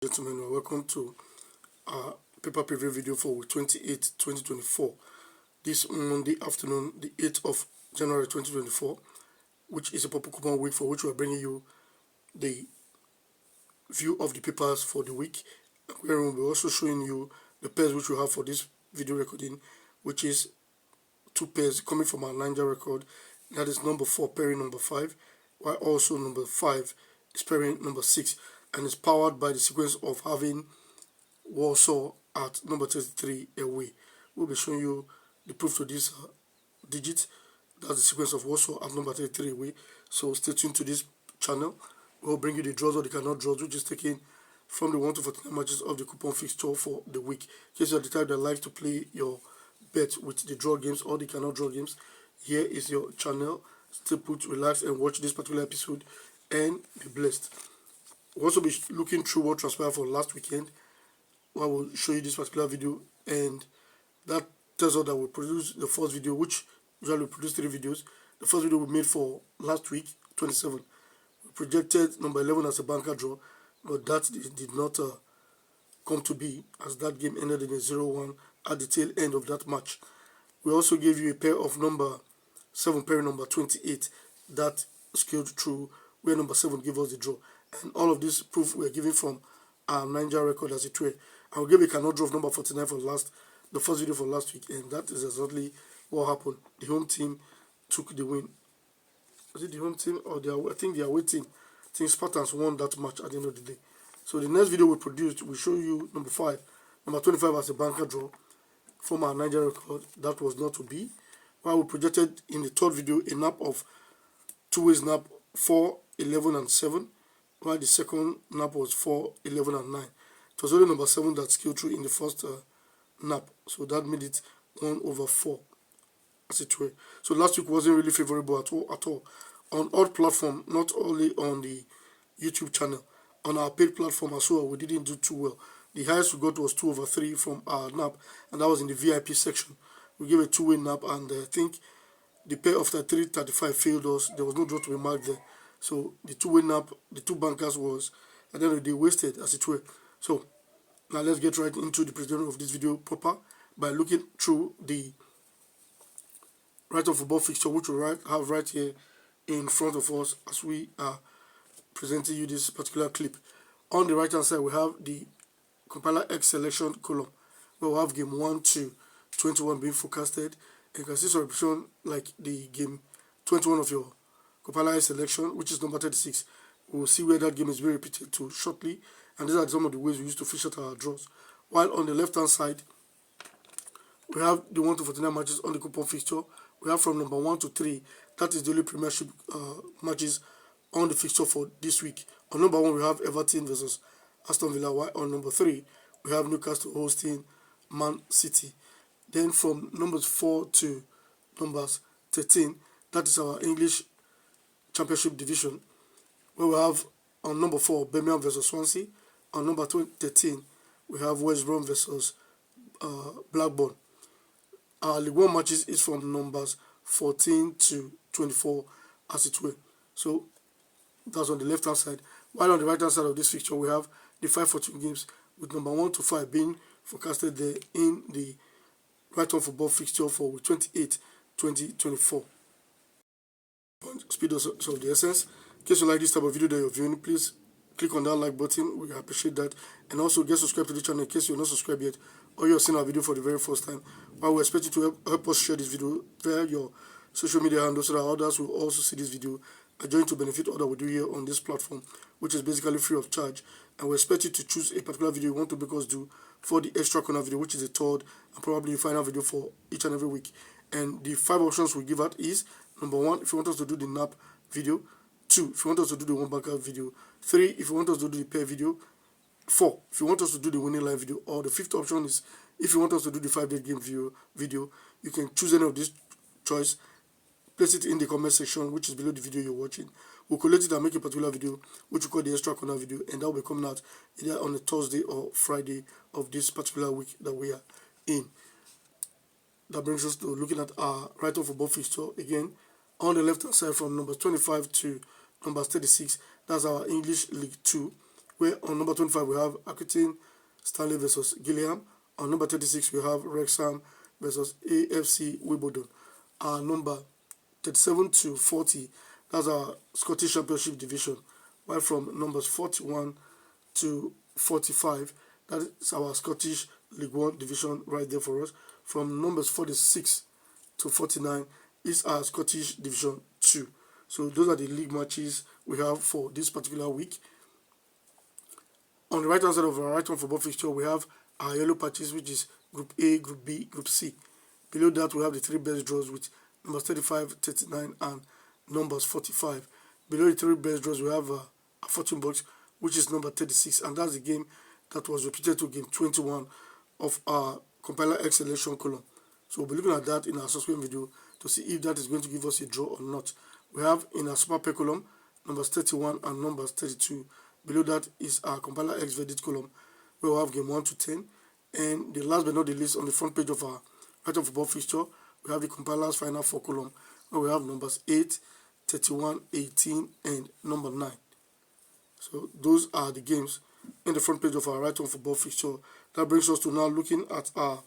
Gentlemen, welcome to our paper preview video for week 28, 2024. This Monday afternoon, the 8th of January 2024, which is a purple coupon week for which we are bringing you the view of the papers for the week. Where we'll be also showing you the pairs which we have for this video recording, which is two pairs coming from our Nija record. That is number 4 pairing number 5, while also number 5 is pairing number 6, and is powered by the sequence of having Warsaw at number 33 away. We'll be showing you the proof to this digit. That's the sequence of Warsaw at number 33 away. So stay tuned to this channel. We'll bring you the draws or the cannot draws, which is taken from the 1 to 49 matches of the coupon fixture for the week. In case you're the type that likes to play your bet with the draw games or the cannot draw games, here is your channel. Stay put, relax, and watch this particular episode and be blessed. We'll also be looking through what transpired for last weekend. I will show you this particular video, and that tells us that we produced the first video, which usually we produce 3 videos. The first video we made for last week, 27. We projected number 11 as a banker draw, but that did not come to be, as that game ended in a 0-1 at the tail end of that match. We also gave you a pair of number 7 pairing number 28 that scaled through, where number 7 gave us the draw. And all of this proof we are giving from our Nija record as it were. I will give a cannot draw of number 49 for the first video for last week, and that is exactly what happened. The home team took the win. Was it the home team or I think the away team? I think Spartans won that match at the end of the day. So the next video we produced will show you number 25 as a banker draw from our Nija record. That was not to be. While we projected in the third video a nap of two-way nap 4, 11, and 7. While the second nap was 4, 11, and 9. It was only number 7 that scaled through in the first nap, so that made it 1/4, as it were. So last week wasn't really favorable at all. On all platforms, not only on the YouTube channel, on our paid platform as well, we didn't do too well. The highest we got was 2/3 from our nap, and that was in the VIP section. We gave a two-way nap, and I think the pair of 33-35 failed us. There was no draw to be marked there. So the two-way nap, the two bankers was, at the end of the day, wasted, as it were. So now let's get right into the presentation of this video proper by looking through the Right-On Football Fixture, which we have right here in front of us as we are presenting you this particular clip. On the right-hand side, we have the compiler X selection column, where we have game 1 to 21 being forecasted. And you can see some repetition like the game 21 of your compiler selection, which is number 36. We will see where that game is being repeated to shortly, and these are some of the ways we use to fish out our draws. While on the left hand side, we have the 1 to 49 matches on the coupon fixture. We have from number 1 to 3, that is the only Premiership matches on the fixture for this week. On number 1, we have Everton versus Aston Villa, while on number 3, we have Newcastle hosting Man City. Then from numbers 4 to numbers 13, that is our English Championship division, where we have on number 4 Birmingham versus Swansea. On number 13 we have West Brom versus Blackburn. Our League 1 matches is from numbers 14 to 24, as it were. So that's on the left hand side. While on the right hand side of this fixture, we have the 5-14 games with number 1 to 5 being forecasted there in the Right-On Football Fixture for week 28, 2024. Speed of the essence. In case you like this type of video that you're viewing, please click on that like button. We appreciate that. And also get subscribed to the channel in case you're not subscribed yet or you're seeing our video for the very first time. While we expect you to help us share this video via your social media handles so that others will also see this video and join to benefit all that we do here on this platform, which is basically free of charge. And we expect you to choose a particular video you want to make us do for the extra corner video, which is the third and probably the final video for each and every week. And the 5 options we give out is: number 1, if you want us to do the nap video; 2, if you want us to do the one banker video; 3, if you want us to do the pair video; 4, if you want us to do the winning line video; or the 5th option is if you want us to do the 5-day game video. You can choose any of this choice, place it in the comment section, which is below the video you're watching. We'll collect it and make a particular video, which we call the extra corner video, and that will be coming out either on a Thursday or Friday of this particular week that we are in. That brings us to looking at our Right-On Football Fixture again. On the left hand side, from numbers 25 to numbers 36, that's our English League 2. where on number 25 we have Accrington Stanley versus Gillingham. On number 36 we have Wrexham versus AFC Wimbledon. Number 37 to 40, that's our Scottish Championship division. While from numbers 41 to 45, that is our Scottish League One division right there for us. From numbers 46 to 49 is our Scottish Division 2. So those are the league matches we have for this particular week. On the right hand side of our Right-On Football Fixture, we have our yellow patches, which is Group A, Group B, Group C. Below that, we have the 3 best draws with numbers 35, 39, and numbers 45. Below the 3 best draws, we have a fortune box, which is number 36, and that's the game that was repeated to game 21 of our compiler X selection column. So we'll be looking at that in our subsequent video to see if that is going to give us a draw or not. We have in our super pair column numbers 31 and numbers 32. Below that is our compiler X verdict column, where we have game 1 to 10. And the last but not the least, on the front page of our Right-On Football Fixture, we have the compiler's final 4 column, where we have numbers 8, 31, 18, and number 9. So those are the games in the front page of our Right-On Football Fixture. That brings us to now looking at our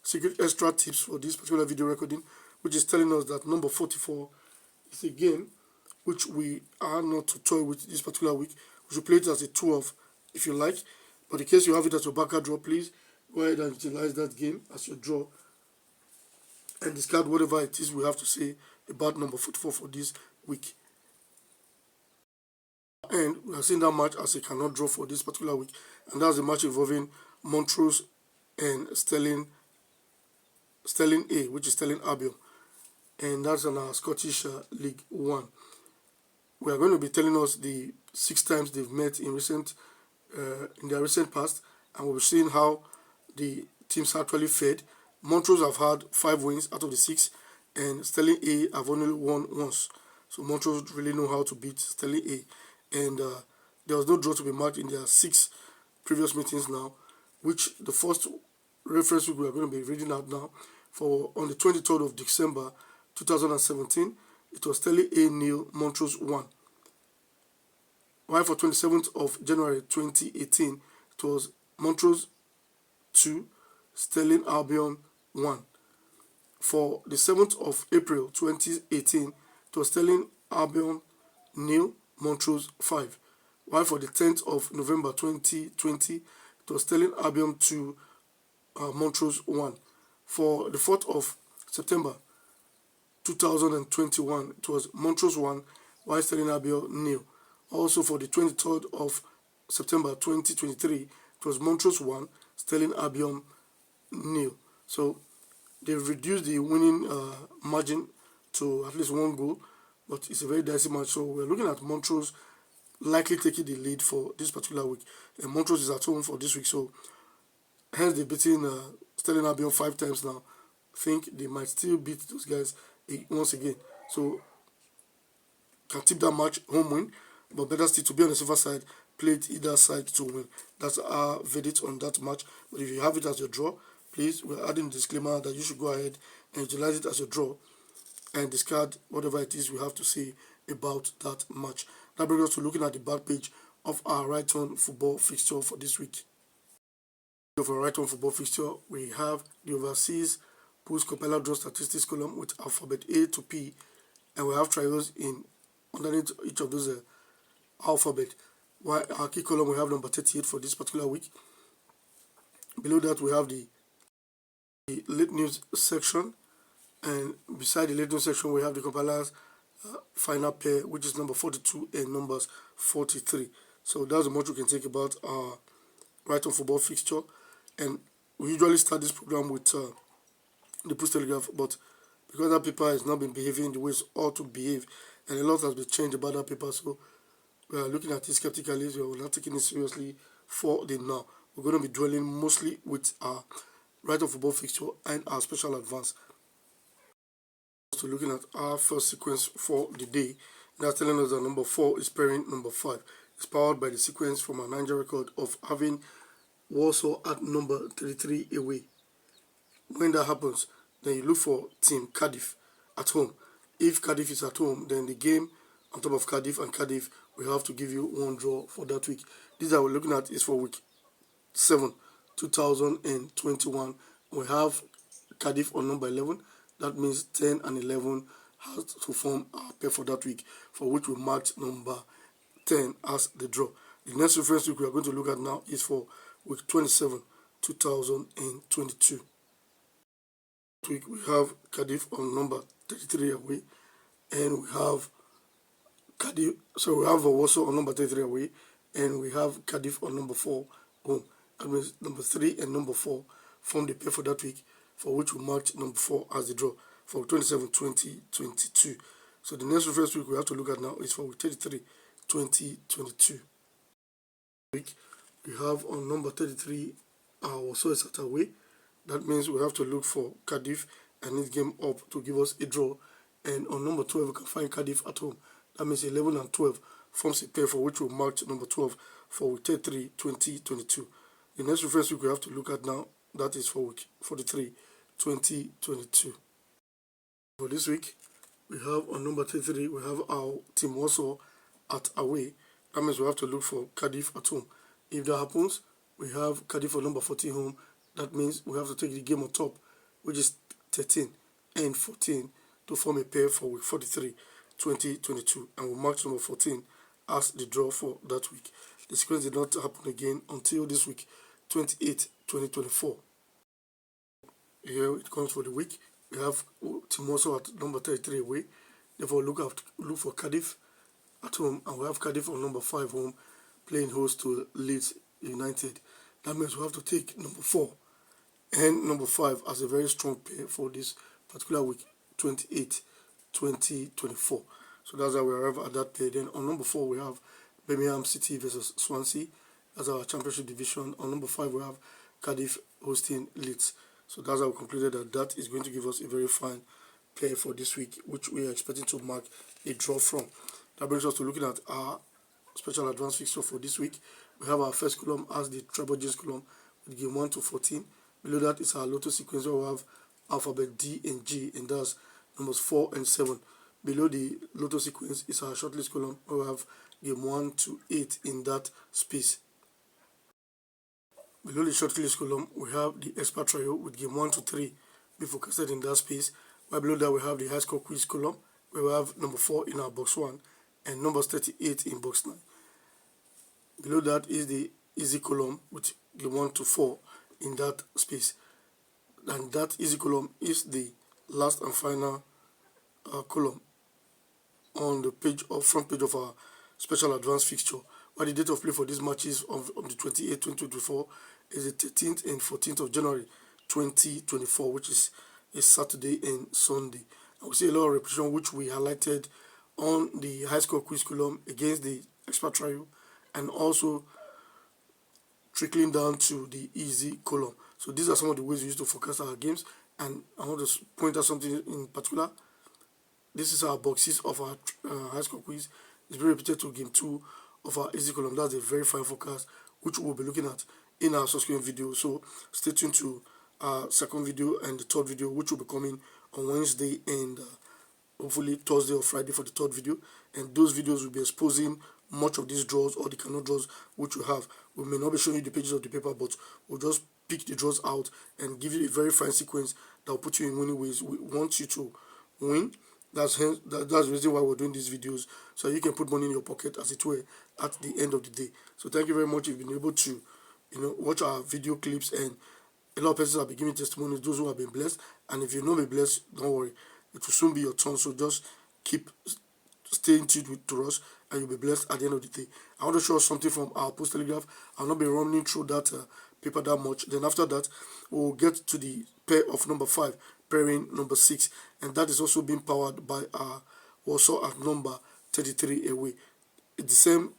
secret extra tips for this particular video recording, which is telling us that number 44 is a game which we are not to toy with this particular week. We should play it as a 12 if you like, but in case you have it as your backup draw, please go ahead and utilize that game as your draw and discard whatever it is we have to say about number 44 for this week. And we are seeing that match as a cannot draw for this particular week, and that's a match involving Montrose and Sterling A, which is Sterling Albion, and that's in our Scottish League One. We are going to be telling us the 6 times they've met in their recent past, and we'll be seeing how the teams actually fared. Montrose have had 5 wins out of the 6, and Sterling A have only won once. So Montrose really know how to beat Sterling A, and there was no draw to be marked in their 6 previous meetings now, which the first reference week we are going to be reading out now. For on the 23rd of December 2017, it was Sterling A 0, Montrose 1. While for 27th of January 2018, it was Montrose 2, Sterling Albion 1. For the 7th of April 2018, it was Sterling Albion 0, Montrose 5. While for the 10th of November 2020, it was Sterling Albion 2, Montrose 1. For the 4th of September 2021, it was Montrose 1, while Sterling Albion 0. Also for the 23rd of September 2023, it was Montrose 1, Sterling Albion 0. So they've reduced the winning margin to at least 1 goal, but it's a very dicey match. So we're looking at Montrose likely taking the lead for this particular week. And Montrose is at home for this week, so hence they've beaten Sterling Albion 5 times now. I think they might still beat those guys once again. So can tip that match home win, but better still to be on the safer side, play it either side to win. That's our verdict on that match. But if you have it as your draw, please, we're adding a disclaimer that you should go ahead and utilize it as your draw and discard whatever it is we have to say about that match. That brings us to looking at the back page of our Right-On Football Fixture for this week. For our Right-On Football Fixture, we have the overseas Pools compiler draw statistics column with alphabet A to P, and we have trials in underneath each of those alphabet. While our key column, we have number 38 for this particular week. Below that, we have the late news section, and beside the late news section, we have the compiler's final pair, which is number 42 and numbers 43. So that's the much we can take about our Right-On Football Fixture. And we usually start this program with the Pools Telegraph, but because that paper has not been behaving the way it ought to behave, and a lot has been changed about that paper, so we are looking at it skeptically. So we're not taking it seriously for the now. We're going to be dwelling mostly with our Right-On Football Fixture and our special advance. So looking at our first sequence for the day, that's telling us that number 4 is pairing number 5. It's powered by the sequence from our Niger record of having Warsaw at number 33 away. When that happens, then you look for team Cardiff at home. If Cardiff is at home, then the game on top of Cardiff and Cardiff we have to give you one draw for that week. This that we're looking at is for week 7, 2021. We have Cardiff on number 11. That means 10 and 11 has to form our pair for that week, for which we marked number 10 as the draw. The next reference week we are going to look at now is for week 27, 2022. Week we have Cardiff on number 33 away, and we have Cardiff. So we have Warsaw on number 33 away, and we have Cardiff on number 4 home. That means number 3 and number 4 form the pair for that week, for which we marked number 4 as the draw for 27, 2022. So the next reference week we have to look at now is for week 33, 2022. Week we have on number 33 Warsaw is at away. That means we have to look for Cardiff and its game up to give us a draw. And on number 12, we can find Cardiff at home. That means 11 and 12 forms a pair, for which we marked number 12 for week 33, 2022. The next reference week we have to look at now, that is for week 43, 2022. For this week, we have on number 33, we have our team Warsaw at away. That means we have to look for Cardiff at home. If that happens, we have Cardiff on number 14 home. That means we have to take the game on top, which is 13 and 14, to form a pair for week 43, 2022. And we marked number 14 as the draw for that week. The sequence did not happen again until this week, 28, 2024. Here it comes for the week. We have Team Warsaw at number 33 away. Therefore, look for Cardiff at home, and we have Cardiff on number 5 home, playing host to Leeds United. That means we have to take number 4 and number 5 as a very strong pair for this particular week, 28, 2024. So that's how we arrive at that pair. Then on number 4 we have Birmingham City versus Swansea. That's our championship division. On number 5 we have Cardiff hosting Leeds. So that's how we concluded that is going to give us a very fine pair for this week, which we are expecting to mark a draw from. That brings us to looking at our special advanced fixture for this week. We have our first column as the treble J's column with game 1 to 14. Below that is our lotto sequence where we have alphabet D and G, and that's numbers 4 and 7. Below the lotto sequence is our shortlist column where we have game 1 to 8 in that space. Below the shortlist column we have the expert trio with game 1 to 3 be forecasted in that space. While below that we have the high score quiz column where we have number 4 in our box 1 and numbers 38 in box 9. Below that is the easy column with game 1 to 4 in that space, and that easy column is the last and final column on the front page of our special advanced fixture. While the date of play for these matches on the 28th, 2024 is the 13th and 14th of January 2024, which is a Saturday and Sunday. And we see a lot of repetition, which we highlighted on the high score quiz column against the expert trio, and also trickling down to the easy column. So these are some of the ways we use to forecast our games, and I want to point out something in particular. This is our boxes of our high score quiz. It's been repeated to game 2 of our easy column. That's a very fine forecast, which we'll be looking at in our subsequent video. So stay tuned to our second video and the third video, which will be coming on Wednesday and hopefully Thursday or Friday for the third video. And those videos will be exposing much of these draws or the cannot draws which we have. We may not be showing you the pages of the paper, but we'll just pick the draws out and give you a very fine sequence that will put you in winning ways. We want you to win. That's the reason why we're doing these videos, so you can put money in your pocket, as it were, at the end of the day. So thank you very much. You've been able to watch our video clips, and a lot of persons have been giving testimonies, those who have been blessed. And if you've not been blessed, don't worry, it will soon be your turn. So just keep staying tuned to us, and you'll be blessed at the end of the day. I want to show us something from our Pools Telegraph. I'll not be running through that paper that much. Then after that, we'll get to the pair of number 5, pairing number 6, and that is also being powered by our Warsaw at number 33 away. It's the same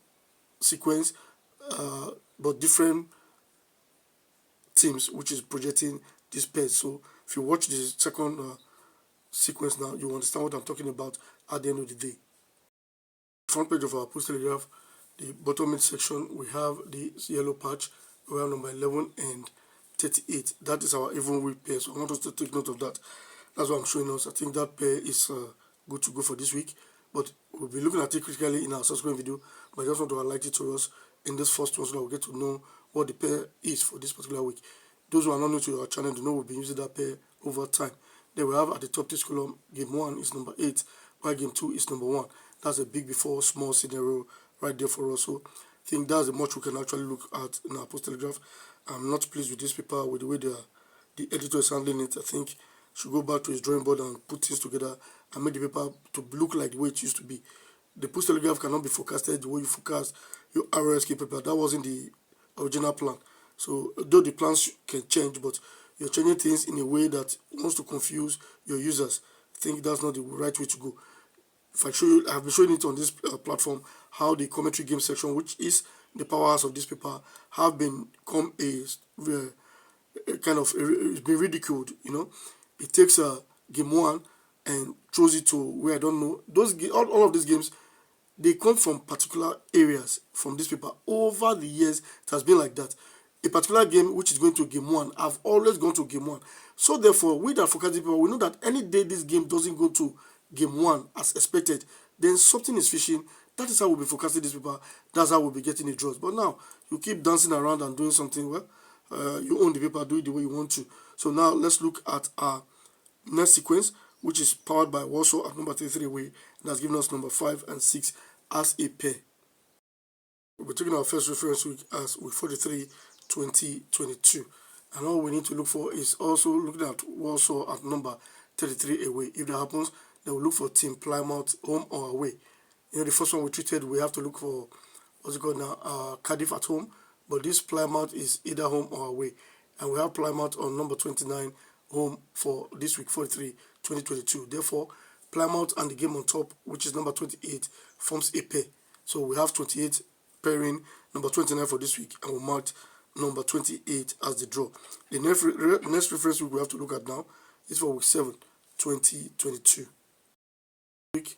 sequence, but different teams, which is projecting this pair. So if you watch the second sequence now, you understand what I'm talking about at the end of the day. Front page of our Pools Telegraph, the bottom mid section, we have the yellow patch. We have number 11 and 38. That is our even week pair. So I want us to take note of that. That's what I'm showing us. I think that pair is good to go for this week. But we'll be looking at it critically in our subsequent video. but I just want to highlight it to us in this first one so that we get to know what the pair is for this particular week. Those who are not new to our channel do know we've been using that pair over time. Then we have at the top this column, game 1 is number 8, while game 2 is number 1. That's a big before small scenario right there for us. So I think that's the much we can actually look at in our Pools Telegraph. I'm not pleased with this paper, with the way the editor is handling it. I think should go back to his drawing board and put things together and make the paper to look like the way it used to be. The Pools Telegraph cannot be forecasted the way you forecast your RSK paper. That wasn't the original plan. So though the plans can change, but you're changing things in a way that wants to confuse your users. I think that's not the right way to go. If I show you, I've been showing it on this platform how the commentary game section, which is the powerhouse of this paper, have become a kind of it's been ridiculed. It takes game 1 and throws it to where I don't know. All of these games, they come from particular areas from this paper. Over the years, it has been like that. A particular game which is going to game 1, I've always gone to game 1. So therefore, with that forecasting paper, we know that any day this game doesn't go to game 1 as expected, then something is fishing. That is how we'll be forecasting this paper. That's how we'll be getting the draws. But now, you keep dancing around and doing something, well, you own the paper, do it the way you want to. So now, let's look at our next sequence, which is powered by Warsaw at number 33 away. That's given us number 5 and 6 as a pair. We're taking our first reference week as week 43, 2022. And all we need to look for is also looking at Warsaw at number 33 away. If that happens, then we'll look for Team Plymouth home or away. The first one we treated, we have to look for, what's it called now, Cardiff at home. But this Plymouth is either home or away. And we have Plymouth on number 29 home for this week 43, 2022. Therefore, Plymouth and the game on top, which is number 28, forms a pair. So we have 28 pairing number 29 for this week, and we marked number 28 as the draw. The next reference week we have to look at now is for week 7, 2022. Week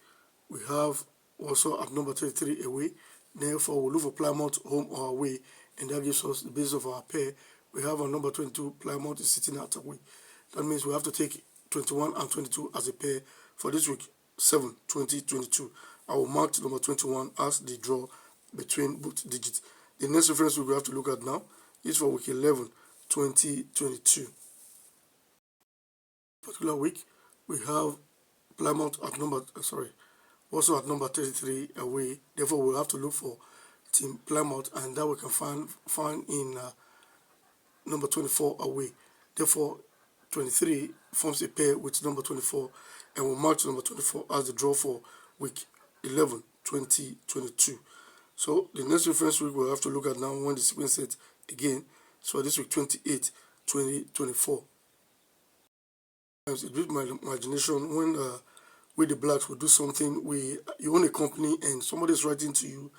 we have also at number 33 away. Therefore, we'll look for Plymouth home or away, and that gives us the basis of our pair. We have our number 22, Plymouth is sitting at away. That means we have to take 21 and 22 as a pair for this week 7, 2022. I will mark number 21 as the draw between both digits. The next reference we have to look at now is for week 11, 2022. Particular week, we have Plymouth at number, also at number 33 away. Therefore, we'll have to look for Team Plymouth, and that we can find in number 24 away. Therefore, 23 forms a pair with number 24, and we'll mark number 24 as the draw for week 11, 2022. So the next reference week we'll have to look at now when the sequence set again. So this week 28, 2024. It with my imagination when we the blacks will do something. You own a company and somebody is writing to you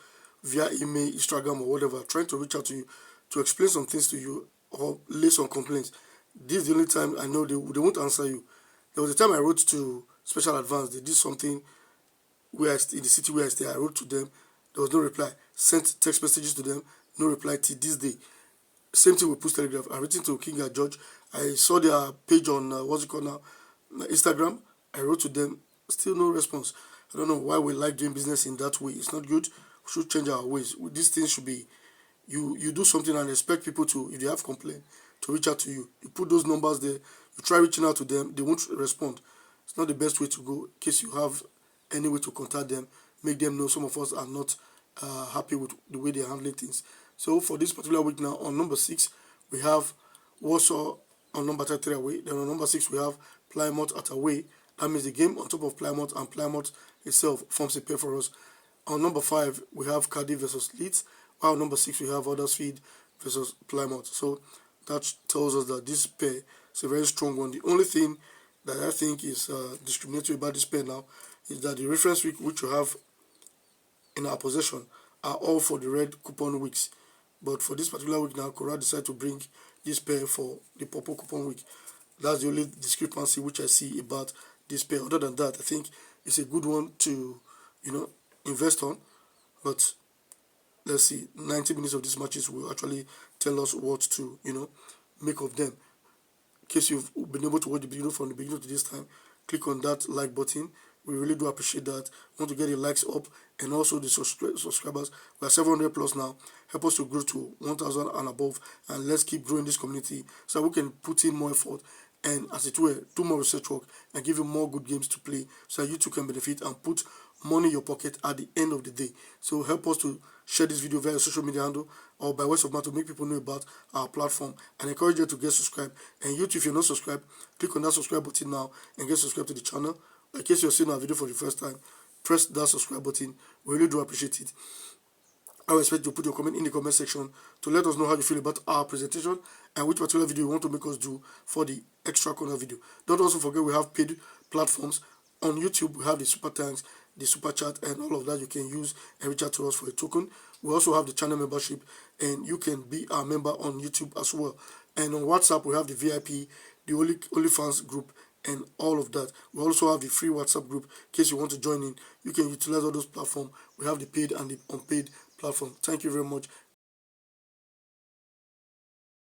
via email, Instagram, or whatever, trying to reach out to you to explain some things to you or lay some complaints. This is the only time I know they won't answer you. There was a time I wrote to Special Advance. They did something where in the city where I stay. I wrote to them. There was no reply. Sent text messages to them. No reply till this day. Same thing with Pools Telegraph. I written to King and George. I saw their page on what's it called now, Instagram. I wrote to them. Still no response. I don't know why we like doing business in that way. It's not good. We should change our ways. These things should be, you do something and expect people to, if they have complaint, to reach out to you. You put those numbers there. You try reaching out to them. They won't respond. It's not the best way to go. In case you have any way to contact them, make them know some of us are not happy with the way they're handling things. So for this particular week now, on number 6, we have Warsaw on number 33 away. Then on number 6, we have Plymouth at away. That means the game on top of Plymouth and Plymouth itself forms a pair for us. On number 5, we have Cardiff versus Leeds. While on number 6, we have Huddersfield versus Plymouth. So that tells us that this pair is a very strong one. The only thing that I think is discriminatory about this pair now is that the reference week which you have in our possession are all for the red coupon weeks. But for this particular week now, Cora decided to bring this pair for the purple coupon week. That's the only discrepancy which I see about this pair. Other than that, I think it's a good one to, invest on. But let's see, 90 minutes of these matches will actually tell us what to, make of them. In case you've been able to watch the video from the beginning to this time, click on that like button. We really do appreciate that. We want to get the likes up and also the subscribers. We are 700 plus now. Help us to grow to 1,000 and above, and let's keep growing this community so we can put in more effort and, as it were, do more research work and give you more good games to play so that you too can benefit and put money in your pocket at the end of the day. So help us to share this video via social media handle or by word of mouth to make people know about our platform, and encourage you to get subscribed. And you too, if you're not subscribed, click on that subscribe button now and get subscribed to the channel. In case you're seeing our video for the first time, press that subscribe button. We really do appreciate it. I expect you to put your comment in the comment section to let us know how you feel about our presentation and which particular video you want to make us do for the extra corner video. Don't also forget we have paid platforms. On YouTube, we have the super thanks, the super chat, and all of that you can use and reach out to us for a token. We also have the channel membership, and you can be our member on YouTube as well. And on WhatsApp, we have the VIP, the OnlyFans group, and all of that. We also have the free WhatsApp group. In case you want to join in, you can utilize all those platforms. We have the paid and the unpaid platform. Thank you very much,